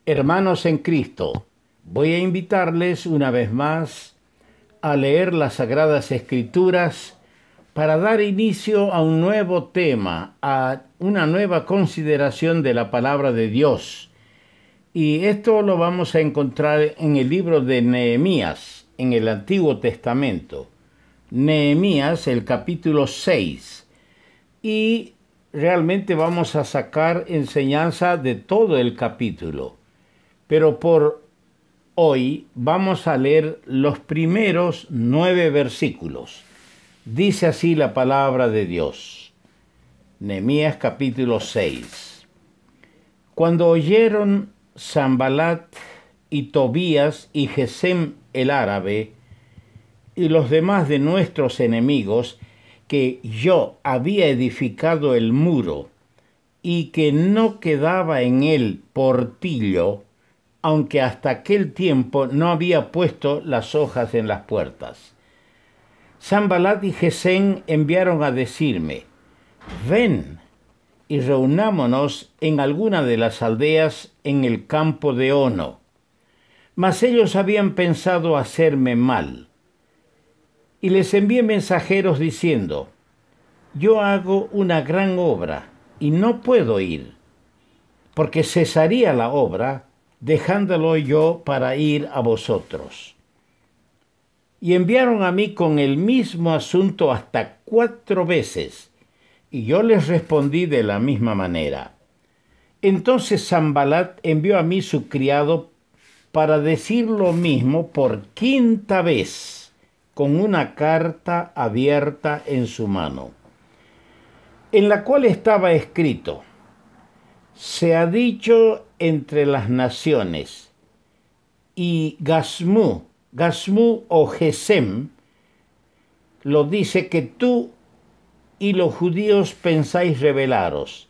Hermanos en Cristo, voy a invitarles una vez más a leer las Sagradas Escrituras para dar inicio a un nuevo tema, a una nueva consideración de la palabra de Dios. Y esto lo vamos a encontrar en el libro de Nehemías, en el Antiguo Testamento. Nehemías, el capítulo 6. Y realmente vamos a sacar enseñanza de todo el capítulo. Pero por hoy vamos a leer los primeros 9 versículos. Dice así la palabra de Dios. Nehemías capítulo 6. Cuando oyeron Sanballat y Tobías y Gesem el árabe y los demás de nuestros enemigos que yo había edificado el muro y que no quedaba en él portillo, aunque hasta aquel tiempo no había puesto las hojas en las puertas. Sanballat y Gesem enviaron a decirme: ven y reunámonos en alguna de las aldeas en el campo de Ono. Mas ellos habían pensado hacerme mal. Y les envié mensajeros diciendo: yo hago una gran obra y no puedo ir, porque cesaría la obra, dejándolo yo para ir a vosotros. Y enviaron a mí con el mismo asunto hasta 4 veces, y yo les respondí de la misma manera. Entonces Sanballat envió a mí su criado para decir lo mismo por 5ª vez, con una carta abierta en su mano, en la cual estaba escrito: se ha dicho entre las naciones, y Gasmú o Gesem lo dice, que tú y los judíos pensáis rebelaros,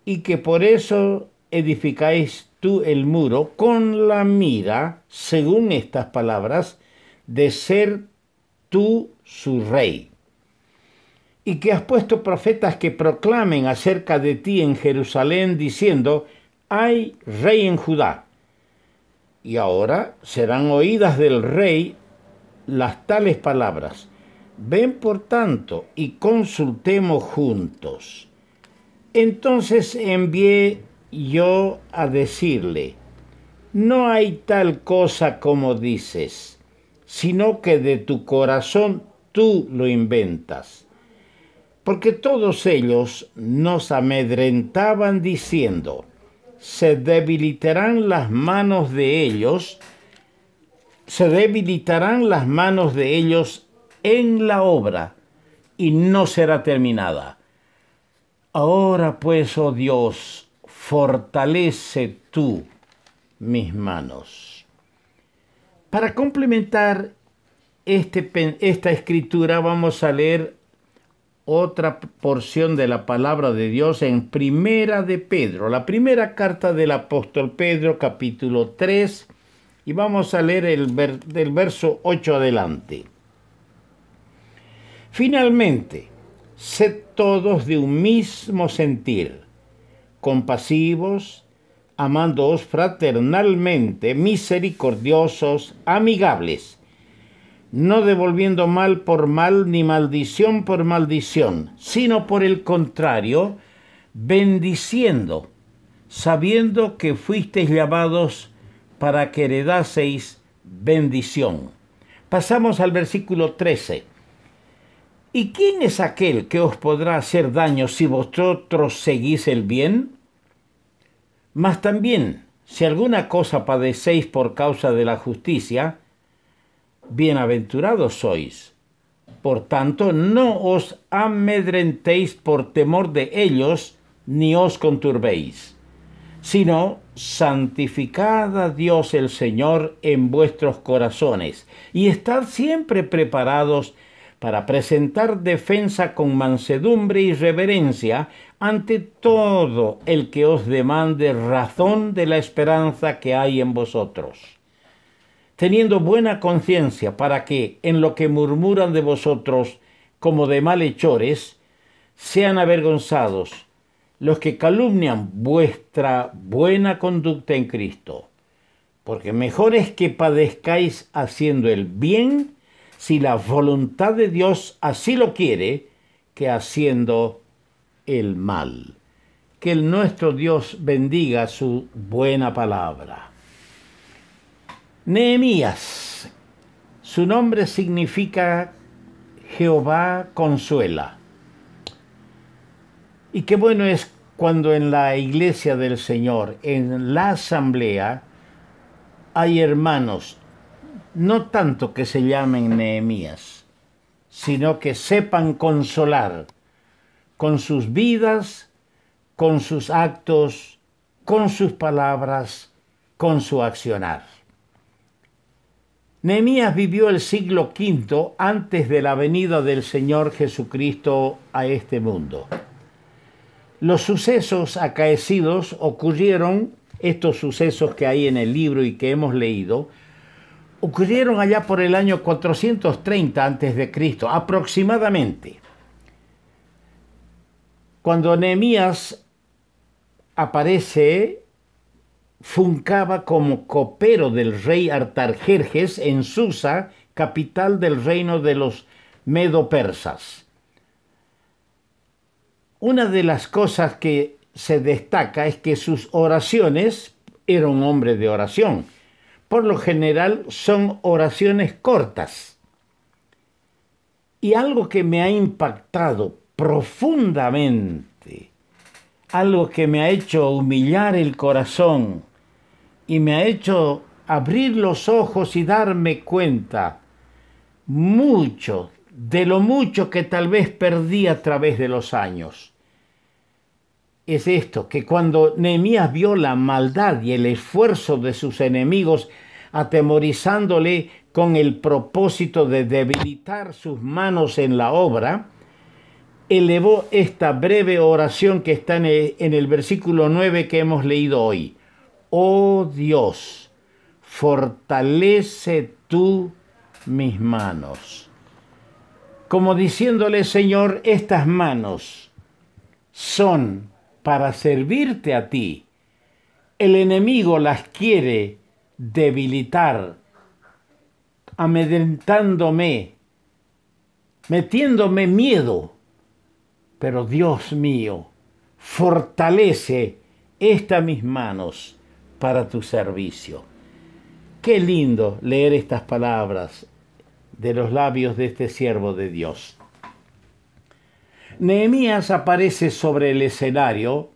y que por eso edificáis tú el muro con la mira, según estas palabras, de ser tú su rey. Y que has puesto profetas que proclamen acerca de ti en Jerusalén, diciendo: hay rey en Judá. Y ahora serán oídas del rey las tales palabras: ven por tanto y consultemos juntos. Entonces envié yo a decirle: no hay tal cosa como dices, sino que de tu corazón tú lo inventas. Porque todos ellos nos amedrentaban diciendo: se debilitarán las manos de ellos en la obra, y no será terminada. Ahora pues, oh Dios, fortalece tú mis manos. Para complementar esta escritura, vamos a leer otra porción de la palabra de Dios en Primera de Pedro, la primera carta del apóstol Pedro, capítulo 3, y vamos a leer del verso 8 adelante. Finalmente, sed todos de un mismo sentir, compasivos, amándoos fraternalmente, misericordiosos, amigables, no devolviendo mal por mal ni maldición por maldición, sino por el contrario, bendiciendo, sabiendo que fuisteis llamados para que heredaseis bendición. Pasamos al versículo 13. ¿Y quién es aquel que os podrá hacer daño si vosotros seguís el bien? Mas también, si alguna cosa padecéis por causa de la justicia, bienaventurados sois. Por tanto, no os amedrentéis por temor de ellos, ni os conturbéis, sino santificad a Dios el Señor en vuestros corazones, y estad siempre preparados para presentar defensa con mansedumbre y reverencia ante todo el que os demande razón de la esperanza que hay en vosotros, teniendo buena conciencia, para que, en lo que murmuran de vosotros como de malhechores, sean avergonzados los que calumnian vuestra buena conducta en Cristo, porque mejor es que padezcáis haciendo el bien, si la voluntad de Dios así lo quiere, que haciendo el mal. Que el nuestro Dios bendiga su buena palabra. Nehemías, su nombre significa Jehová consuela. Y qué bueno es cuando en la iglesia del Señor, en la asamblea, hay hermanos, no tanto que se llamen Nehemías, sino que sepan consolar con sus vidas, con sus actos, con sus palabras, con su accionar. Nehemías vivió el siglo V antes de la venida del Señor Jesucristo a este mundo. Los sucesos acaecidos ocurrieron, estos sucesos que hay en el libro y que hemos leído, ocurrieron allá por el año 430 a.C., aproximadamente. Cuando Nehemías aparece, funcaba como copero del rey Artajerjes en Susa, capital del reino de los medo-persas. Una de las cosas que se destaca es que sus oraciones, era un hombre de oración. Por lo general son oraciones cortas. Y algo que me ha impactado profundamente, algo que me ha hecho humillar el corazón y me ha hecho abrir los ojos y darme cuenta mucho de lo mucho que tal vez perdí a través de los años. Es esto, que cuando Nehemías vio la maldad y el esfuerzo de sus enemigos, atemorizándole con el propósito de debilitar sus manos en la obra, elevó esta breve oración que está en el versículo 9 que hemos leído hoy. Oh Dios, fortalece tú mis manos. Como diciéndole, Señor, estas manos son para servirte a ti. El enemigo las quiere debilitar, amedrentándome, metiéndome miedo. Pero Dios mío, fortalece estas mis manos para tu servicio. Qué lindo leer estas palabras de los labios de este siervo de Dios. Nehemías aparece sobre el escenario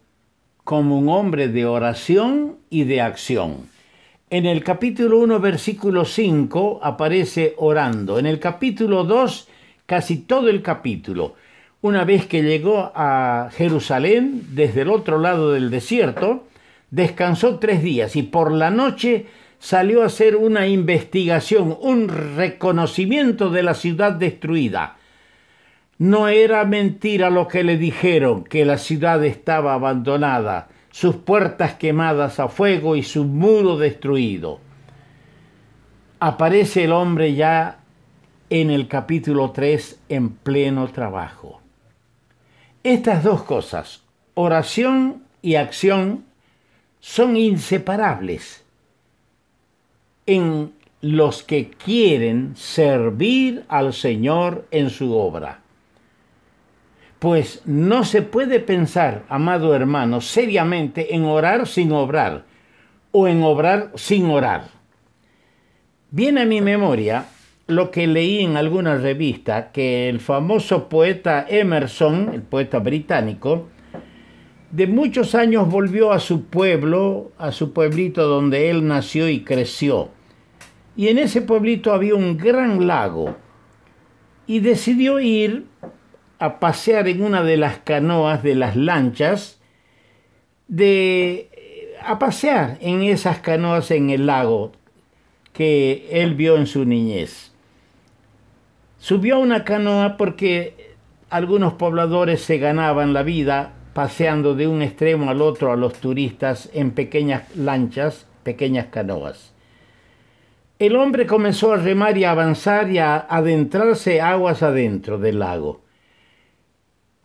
como un hombre de oración y de acción. En el capítulo 1, versículo 5, aparece orando. En el capítulo 2, casi todo el capítulo. Una vez que llegó a Jerusalén, desde el otro lado del desierto, descansó 3 días y por la noche salió a hacer una investigación, un reconocimiento de la ciudad destruida. No era mentira lo que le dijeron, que la ciudad estaba abandonada, sus puertas quemadas a fuego y su muro destruido. Aparece el hombre ya en el capítulo 3 en pleno trabajo. Estas dos cosas, oración y acción, son inseparables en los que quieren servir al Señor en su obra. Pues no se puede pensar, amado hermano, seriamente en orar sin obrar o en obrar sin orar. Viene a mi memoria lo que leí en alguna revista, que el famoso poeta Emerson, el poeta británico, de muchos años volvió a su pueblo, a su pueblito donde él nació y creció. Y en ese pueblito había un gran lago y decidió ir a pasear en una de las canoas, de las lanchas, a pasear en esas canoas en el lago que él vio en su niñez. Subió a una canoa porque algunos pobladores se ganaban la vida paseando de un extremo al otro a los turistas en pequeñas lanchas, pequeñas canoas. El hombre comenzó a remar y a avanzar y a adentrarse aguas adentro del lago.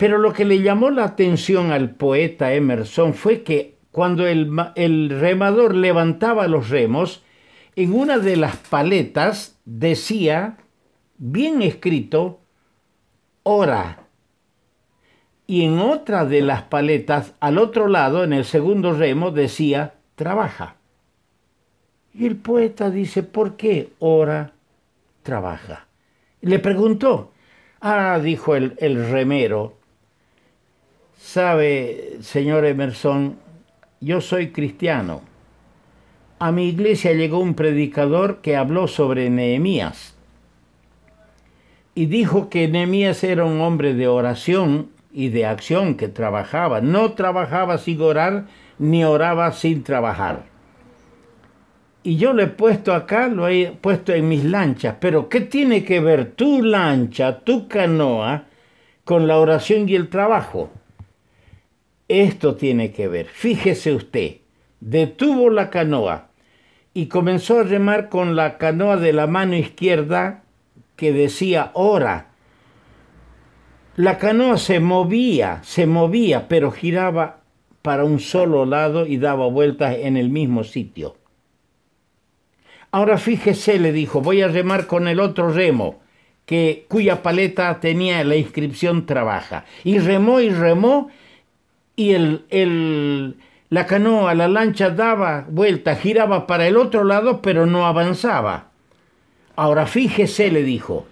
Pero lo que le llamó la atención al poeta Emerson fue que cuando el remador levantaba los remos, en una de las paletas decía, bien escrito, ora. Y en otra de las paletas, al otro lado, en el segundo remo, decía, trabaja. Y el poeta dice, ¿por qué ora, trabaja? Y le preguntó. Dijo el remero, sabe, señor Emerson, yo soy cristiano. A mi iglesia llegó un predicador que habló sobre Nehemías y dijo que Nehemías era un hombre de oración y de acción, que trabajaba. No trabajaba sin orar, ni oraba sin trabajar. Y yo lo he puesto acá, lo he puesto en mis lanchas. Pero ¿qué tiene que ver tu lancha, tu canoa, con la oración y el trabajo? Esto tiene que ver. Fíjese usted, detuvo la canoa y comenzó a remar con la canoa de la mano izquierda que decía ora. La canoa se movía, pero giraba para un solo lado y daba vueltas en el mismo sitio. Ahora fíjese, le dijo, voy a remar con el otro remo, cuya paleta tenía la inscripción trabaja. Y remó, y la canoa, la lancha daba vuelta, giraba para el otro lado, pero no avanzaba. Ahora fíjese, le dijo,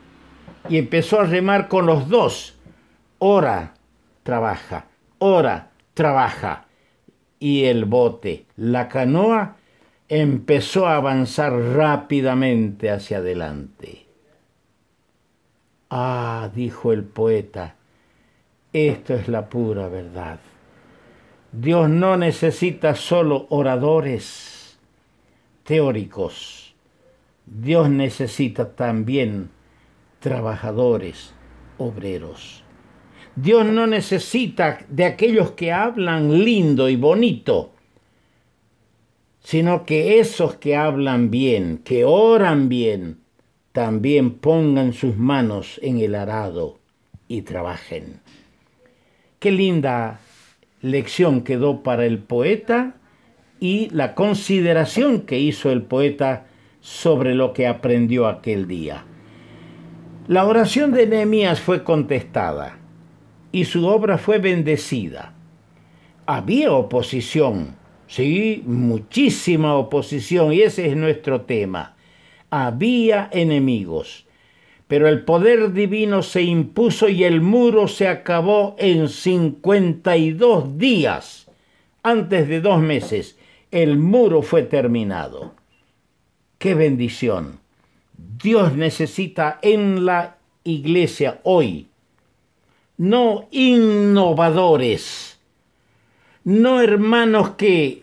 y empezó a remar con los dos. Ora, trabaja, ora, trabaja. Y el bote, la canoa, empezó a avanzar rápidamente hacia adelante. Dijo el poeta, esto es la pura verdad. Dios no necesita solo oradores teóricos. Dios necesita también trabajadores, obreros. Dios no necesita de aquellos que hablan lindo y bonito, sino que esos que hablan bien, que oran bien, también pongan sus manos en el arado y trabajen. Qué linda lección quedó para el poeta y la consideración que hizo el poeta sobre lo que aprendió aquel día. La oración de Nehemías fue contestada y su obra fue bendecida. Había oposición, sí, muchísima oposición, y ese es nuestro tema. Había enemigos, pero el poder divino se impuso y el muro se acabó en 52 días. Antes de 2 meses, el muro fue terminado. ¡Qué bendición! Dios necesita en la iglesia hoy, no innovadores, no hermanos que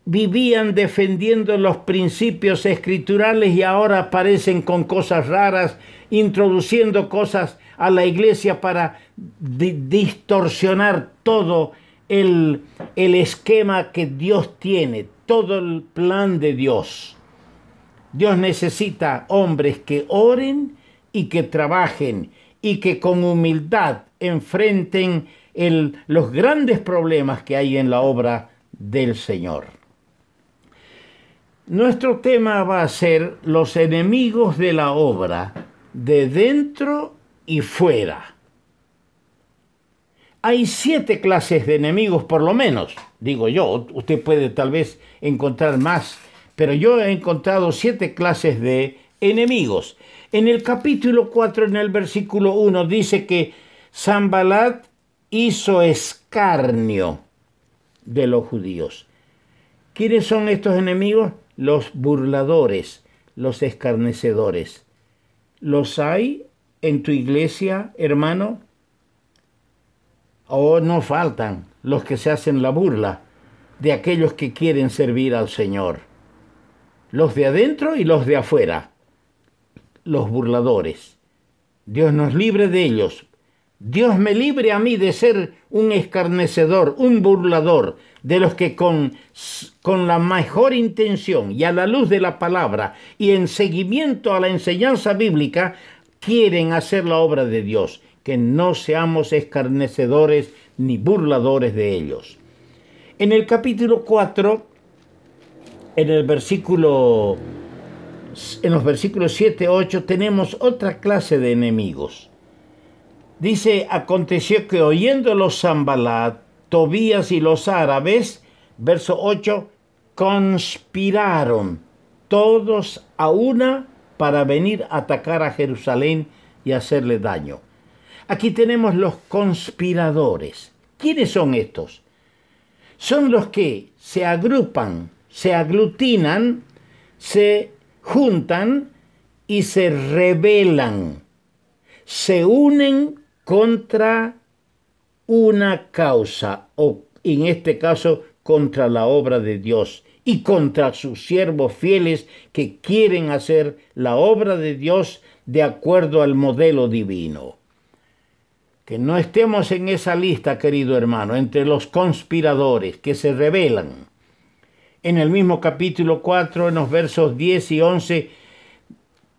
vivían defendiendo los principios escriturales y ahora aparecen con cosas raras, introduciendo cosas a la iglesia para distorsionar todo el esquema que Dios tiene, todo el plan de Dios. Dios necesita hombres que oren y que trabajen y que con humildad enfrenten los grandes problemas que hay en la obra del Señor. Nuestro tema va a ser los enemigos de la obra, de dentro y fuera. Hay 7 clases de enemigos por lo menos, digo yo. Usted puede tal vez encontrar más, pero yo he encontrado 7 clases de enemigos. En el capítulo 4, en el versículo 1, dice que Sanballat hizo escarnio de los judíos. ¿Quiénes son estos enemigos? Los burladores, los escarnecedores. ¿Los hay en tu iglesia, hermano? No faltan los que se hacen la burla de aquellos que quieren servir al Señor. Los de adentro y los de afuera. Los burladores. Dios nos libre de ellos. Dios me libre a mí de ser un escarnecedor, un burlador, de los que con la mejor intención y a la luz de la palabra y en seguimiento a la enseñanza bíblica quieren hacer la obra de Dios, que no seamos escarnecedores ni burladores de ellos. En el capítulo 4, en los versículos 7 8, tenemos otra clase de enemigos. Dice, aconteció que oyéndolo Sanbalat, Tobías y los árabes, verso 8, conspiraron todos a una para venir a atacar a Jerusalén y hacerle daño. Aquí tenemos los conspiradores. ¿Quiénes son estos? Son los que se agrupan, se aglutinan, se juntan y se rebelan. Se unen contra una causa, o en este caso contra la obra de Dios y contra sus siervos fieles que quieren hacer la obra de Dios de acuerdo al modelo divino. Que no estemos en esa lista, querido hermano, entre los conspiradores que se rebelan. En el mismo capítulo 4, en los versos 10 y 11,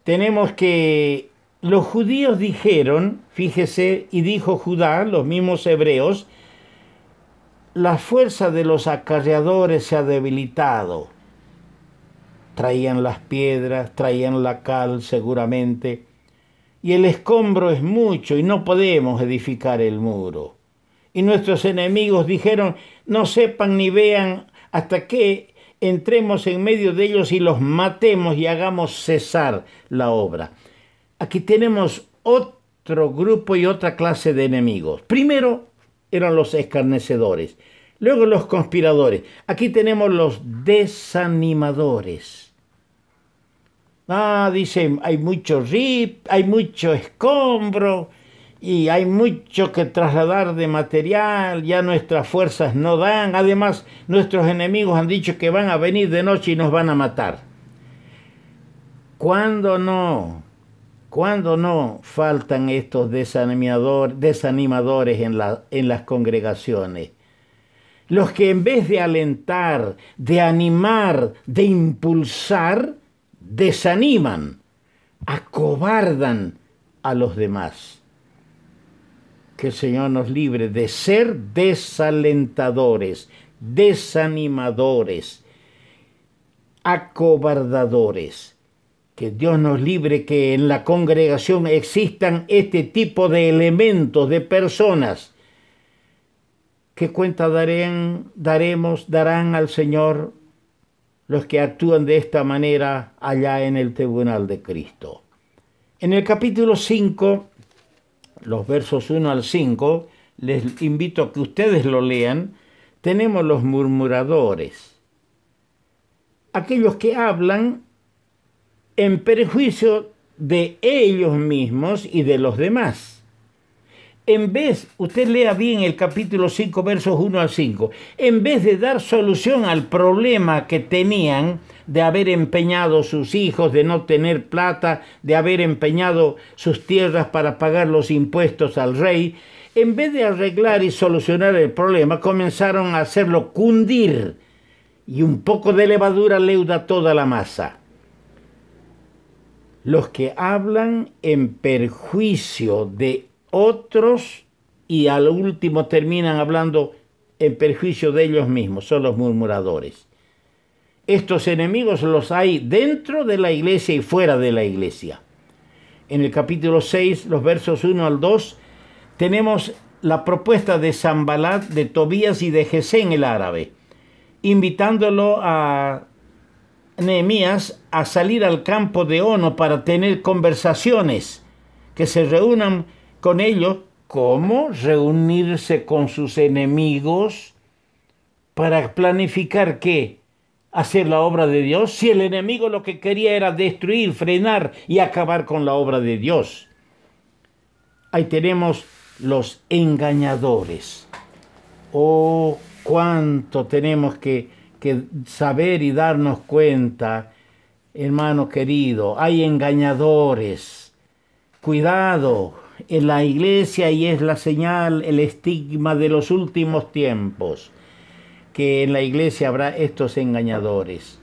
tenemos que los judíos dijeron, fíjese, y dijo Judá, los mismos hebreos, la fuerza de los acarreadores se ha debilitado. Traían las piedras, traían la cal seguramente, y el escombro es mucho y no podemos edificar el muro. Y nuestros enemigos dijeron, no sepan ni vean hasta que entremos en medio de ellos y los matemos y hagamos cesar la obra. Aquí tenemos otro grupo y otra clase de enemigos. Primero eran los escarnecedores, luego los conspiradores. Aquí tenemos los desanimadores. Dicen, hay mucho hay mucho escombro y hay mucho que trasladar de material, ya nuestras fuerzas no dan. Además, nuestros enemigos han dicho que van a venir de noche y nos van a matar. ¿Cuándo no faltan estos desanimadores en las congregaciones? Los que en vez de alentar, de animar, de impulsar, desaniman, acobardan a los demás. Que el Señor nos libre de ser desalentadores, desanimadores, acobardadores. Que Dios nos libre que en la congregación existan este tipo de elementos, de personas. ¿Qué cuenta darán al Señor los que actúan de esta manera allá en el tribunal de Cristo? En el capítulo 5, los versos 1 al 5, les invito a que ustedes lo lean, tenemos los murmuradores. Aquellos que hablan en perjuicio de ellos mismos y de los demás. Usted lea bien el capítulo 5, versos 1 al 5, en vez de dar solución al problema que tenían de haber empeñado sus hijos, de no tener plata, de haber empeñado sus tierras para pagar los impuestos al rey, en vez de arreglar y solucionar el problema, comenzaron a hacerlo cundir, y un poco de levadura leuda toda la masa. Los que hablan en perjuicio de otros y al último terminan hablando en perjuicio de ellos mismos, son los murmuradores. Estos enemigos los hay dentro de la iglesia y fuera de la iglesia. En el capítulo 6, los versos 1 al 2, tenemos la propuesta de Sanbalat, de Tobías y de Gesén el árabe, invitándolo a Nehemías a salir al campo de Ono para tener conversaciones, que se reúnan con ellos. ¿Cómo reunirse con sus enemigos para planificar qué? Hacer la obra de Dios, si el enemigo lo que quería era destruir, frenar y acabar con la obra de Dios. Ahí tenemos los engañadores. Oh, cuánto tenemos que saber y darnos cuenta, hermano querido, hay engañadores. Cuidado, en la iglesia, y es la señal, el estigma de los últimos tiempos, que en la iglesia habrá estos engañadores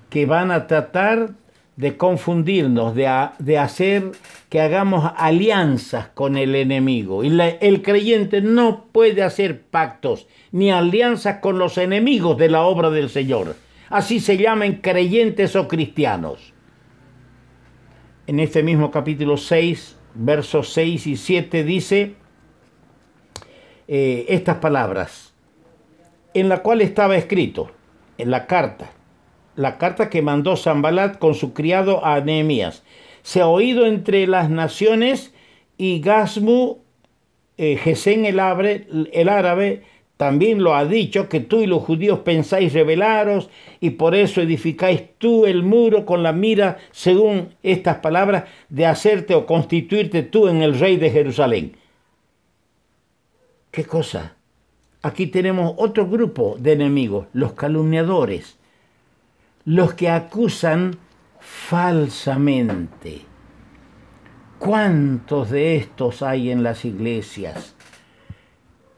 que van a tratar de confundirnos, de hacer que hagamos alianzas con el enemigo. Y el creyente no puede hacer pactos ni alianzas con los enemigos de la obra del Señor. Así se llamen creyentes o cristianos. En este mismo capítulo 6, versos 6 y 7 dice estas palabras, en la cual estaba escrito, en la carta que mandó Sanbalat con su criado a Nehemías. Se ha oído entre las naciones y Gasmu, Gesén el árabe, también lo ha dicho, que tú y los judíos pensáis rebelaros y por eso edificáis tú el muro con la mira, según estas palabras, de hacerte o constituirte tú en el rey de Jerusalén. ¿Qué cosa? Aquí tenemos otro grupo de enemigos, los calumniadores, los que acusan falsamente. ¿Cuántos de estos hay en las iglesias?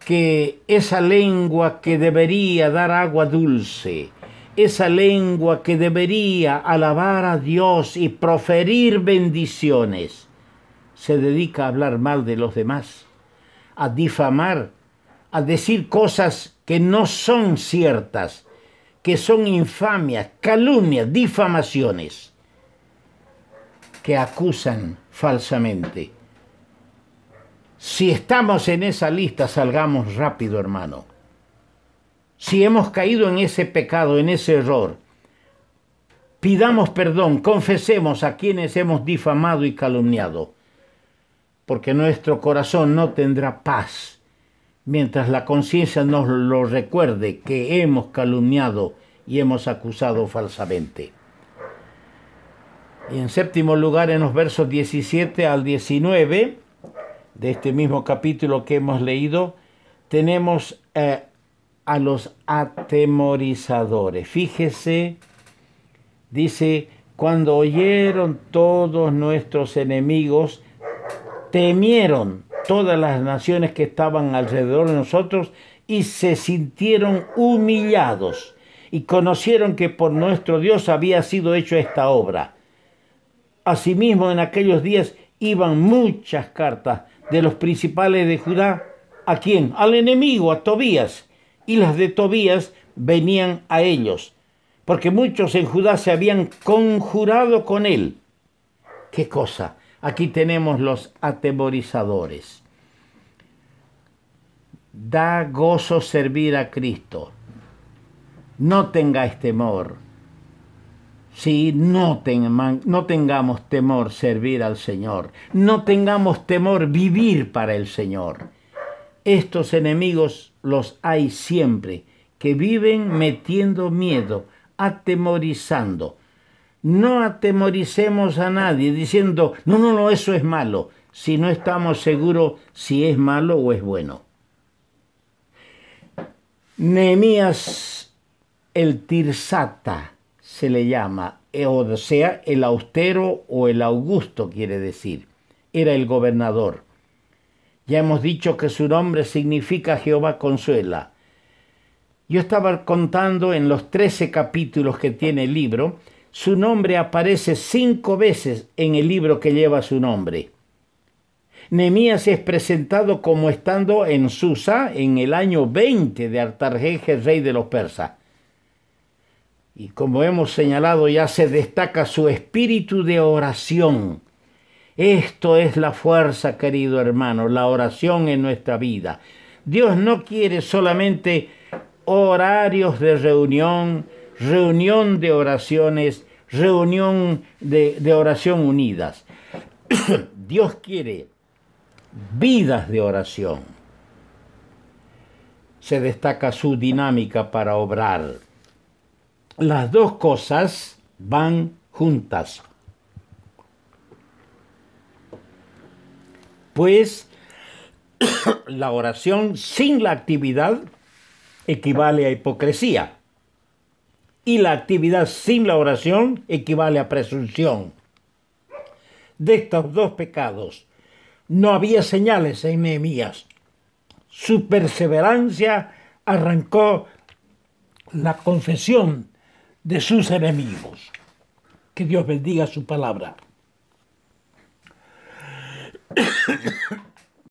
Que esa lengua que debería dar agua dulce, esa lengua que debería alabar a Dios y proferir bendiciones, se dedica a hablar mal de los demás, a difamar, a decir cosas que no son ciertas, que son infamias, calumnias, difamaciones, que acusan falsamente. Si estamos en esa lista, salgamos rápido, hermano. Si hemos caído en ese pecado, en ese error, pidamos perdón, confesemos a quienes hemos difamado y calumniado, porque nuestro corazón no tendrá paz mientras la conciencia nos lo recuerde que hemos calumniado y hemos acusado falsamente. Y en séptimo lugar, en los versos 17 al 19 de este mismo capítulo que hemos leído, tenemos a los atemorizadores. Fíjese, dice, cuando oyeron todos nuestros enemigos, temieron todas las naciones que estaban alrededor de nosotros y se sintieron humillados y conocieron que por nuestro Dios había sido hecho esta obra. Asimismo, en aquellos días iban muchas cartas de los principales de Judá. ¿A quién? Al enemigo, a Tobías. Y las de Tobías venían a ellos, porque muchos en Judá se habían conjurado con él. ¿Qué cosa? Aquí tenemos los atemorizadores. Da gozo servir a Cristo. No tengáis temor. Sí, no tengamos temor servir al Señor. No tengamos temor vivir para el Señor. Estos enemigos los hay siempre, que viven metiendo miedo, atemorizando. No atemoricemos a nadie diciendo, no, eso es malo, si no estamos seguros si es malo o es bueno. Nehemías el Tirsata se le llama, o sea, el austero o el augusto quiere decir. Era el gobernador. Ya hemos dicho que su nombre significa Jehová consuela. Yo estaba contando en los 13 capítulos que tiene el libro, su nombre aparece 5 veces en el libro que lleva su nombre. Nehemías es presentado como estando en Susa en el año 20 de Artajerjes, rey de los persas. Y como hemos señalado ya, se destaca su espíritu de oración. Esto es la fuerza, querido hermano, la oración en nuestra vida. Dios no quiere solamente horarios de reunión, reunión de oraciones, reunión de oración unidas. Dios quiere vidas de oración. Se destaca su dinámica para obrar. Las dos cosas van juntas. Pues la oración sin la actividad equivale a hipocresía. Y la actividad sin la oración equivale a presunción. De estos dos pecados no había señales en Nehemías. Su perseverancia arrancó la confesión de sus enemigos. Que Dios bendiga su palabra.